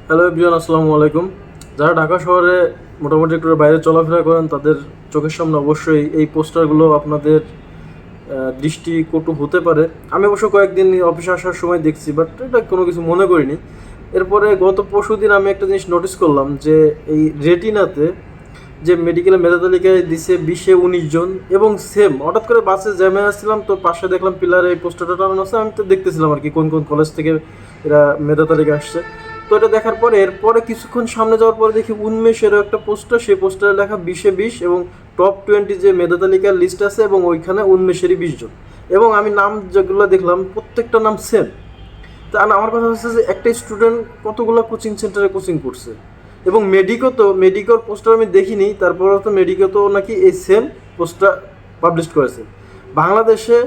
Hello everyone, আসসালামু আলাইকুম। যারা ঢাকা শহরে মোটামুটি একটু বাইরে চলাফেরা করেন তাদের চোখের সামনে অবশ্যই এই পোস্টারগুলো আপনাদের দৃষ্টিকটু হতে পারে। আমি অবশ্য কয়েকদিন অফিসে আসার সময় দেখছি, বাট এটা কোনো কিছু মনে করিনি। এরপরে গত পরশুদিন আমি একটা জিনিস নোটিস করলাম যে এই রেটিনাতে যে মেডিকেলের মেধা তালিকায় দিছে 20-19 জন, এবং সেম হঠাৎ করে বাসে জ্যামে আসছিলাম, তো পাশে দেখলাম পিলারে এই পোস্টারটা টানানো আছে। আমি তো দেখতেছিলাম আর কি কোন কোন কলেজ থেকে এরা মেধা তালিকা আসছে। তো এটা দেখার পরে এরপরে কিছুক্ষণ সামনে যাওয়ার পরে দেখি উন্মেষেরও একটা পোস্টার, সেই পোস্টারে লেখা 20-20 এবং টপ 20 যে মেধা তালিকার লিস্ট আছে, এবং ওইখানে উন্মেষেরই 20 জন। এবং আমি নাম যেগুলো দেখলাম প্রত্যেকটা নাম সেম। তা আমার কথা হচ্ছে যে একটা স্টুডেন্ট কতগুলো কোচিং সেন্টারে কোচিং করছে, এবং মেডিকোর পোস্টার আমি দেখিনি, তারপরেও তো মেডিকো তো নাকি এই সেম পোস্টার পাবলিশ করেছে। বাংলাদেশে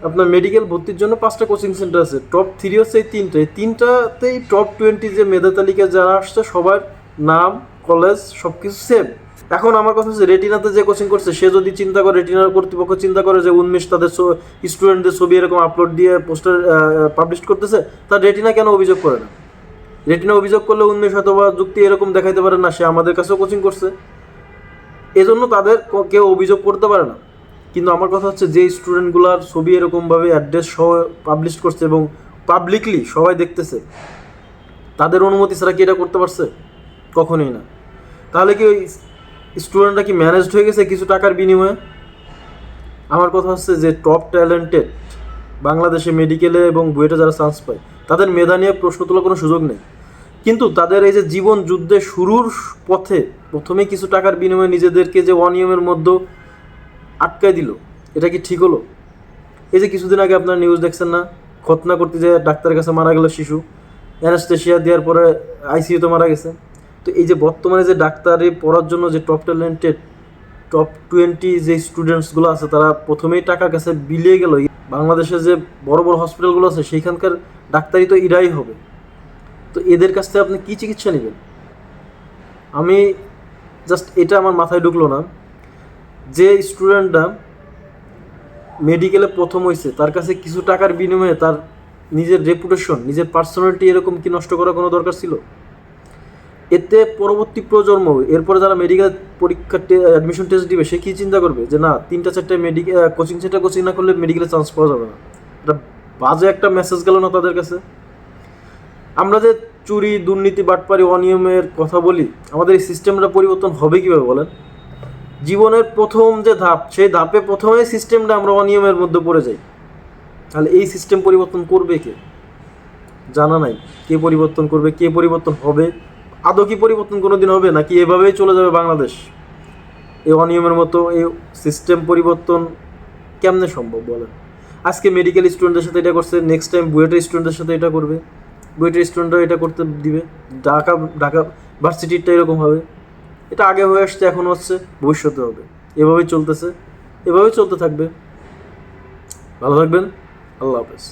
আপনার মেডিকেল ভর্তির জন্য 5টা কোচিং সেন্টার আছে, টপ 3 হচ্ছে এই তিনটাতেই টপ 20 যে মেধা তালিকা যারা আসছে সবার নাম, কলেজ সব কিছু সেম। এখন আমার কথা হচ্ছে রেটিনাতে যে কোচিং করছে সে যদি চিন্তা করে, রেটিনার কর্তৃপক্ষ চিন্তা করে যে উন্মেষ তাদের স্টুডেন্টদের ছবি এরকম আপলোড দিয়ে পোস্টার পাবলিশ করতেছে, তার রেটিনা কেন অভিযোগ করে না? রেটিনা অভিযোগ করলে উন্মেষ হয়তো বা যুক্তি এরকম দেখাইতে পারে না সে আমাদের কাছেও কোচিং করছে, এজন্য তাদের কেউ অভিযোগ করতে পারে না। কিন্তু আমার কথা হচ্ছে যে স্টুডেন্টগুলার ছবি এরকমভাবে অ্যাড্রেস সহ পাবলিশ করছে এবং পাবলিকলি সবাই দেখতেছে, তাদের অনুমতি ছাড়া কি এটা করতে পারছে? কখনোই না। তাহলে কি ওই স্টুডেন্টরা কি ম্যানেজড হয়ে গেছে কিছু টাকার বিনিময়ে? আমার কথা হচ্ছে যে টপ ট্যালেন্টেড বাংলাদেশে মেডিকেলে এবং বুয়েটে যারা চান্স পায় তাদের মেধা নিয়ে প্রশ্ন তোলার কোনো সুযোগ নেই, কিন্তু তাদের এই যে জীবন যুদ্ধে শুরুর পথে প্রথমেই কিছু টাকার বিনিময়ে নিজেদেরকে যে অনিয়মের মধ্যে আটকায় দিল, এটা কি ঠিক হলো? এই যে কিছুদিন আগে আপনার নিউজ দেখছেন না, খতনা করতে যে ডাক্তারের কাছে মারা গেল শিশু, অ্যানাস্থেশিয়া দেওয়ার পরে আইসিইউতে মারা গেছে। তো এই যে বর্তমানে যে ডাক্তারি পড়ার জন্য যে টপ 20 যে স্টুডেন্টসগুলো আছে তারা প্রথমেই টাকার কাছে বিলিয়ে গেল। বাংলাদেশে যে বড় বড় হসপিটালগুলো আছে সেইখানকার ডাক্তারি তো এরাই হবে। তো এদের কাছ থেকে আপনি কী চিকিৎসা নেবেন? আমি জাস্ট এটা আমার মাথায় ঢুকলো না যে স্টুডেন্টরা মেডিকেলে প্রথম হয়েছে তার কাছে কিছু টাকার বিনিময়ে তার নিজের রেপুটেশন, নিজের পার্সোনালিটি এরকম কি নষ্ট করার কোনো দরকার ছিল? এতে পরবর্তী প্রজন্ম এরপরে যারা মেডিকেল পরীক্ষা অ্যাডমিশন টেস্ট দিবে সে কী চিন্তা করবে যে না 3-4 মেডিকেল কোচিং সেন্টার কোচিং না করলে মেডিকেলে চান্স পাওয়া যাবে না? এটা বাজে একটা মেসেজ গেল না তাদের কাছে? আমরা যে চুরি, দুর্নীতি, বাটপারি, অনিয়মের কথা বলি, আমাদের এই সিস্টেমটা পরিবর্তন হবে কীভাবে বলেন? জীবনের প্রথম যে ধাপ, সেই ধাপে প্রথমেই সিস্টেমটা আমরা অনিয়মের মধ্যে পড়ে যাই। তাহলে এই সিস্টেম পরিবর্তন করবে কে? জানা নাই। কে পরিবর্তন করবে, কে পরিবর্তন হবে? আদৌ কি পরিবর্তন কোনো দিন হবে, নাকি এভাবেই চলে যাবে বাংলাদেশ? এই অনিয়মের মতো এই সিস্টেম পরিবর্তন কেমনে সম্ভব বলেন? আজকে মেডিকেল স্টুডেন্টদের সাথে এটা করছে, নেক্সট টাইম বুয়েটের স্টুডেন্টদের সাথে এটা করবে, বুয়েটের স্টুডেন্টরা এটা করতে দিবে, ঢাকা ঢাকা ভার্সিটিরটা এরকম হবে। এটা আগে হয়ে আসছে, এখন হচ্ছে, ভবিষ্যতে হবে। এভাবেই চলতেছে, এভাবেই চলতে থাকবে। ভালো থাকবেন। আল্লাহ হাফেজ।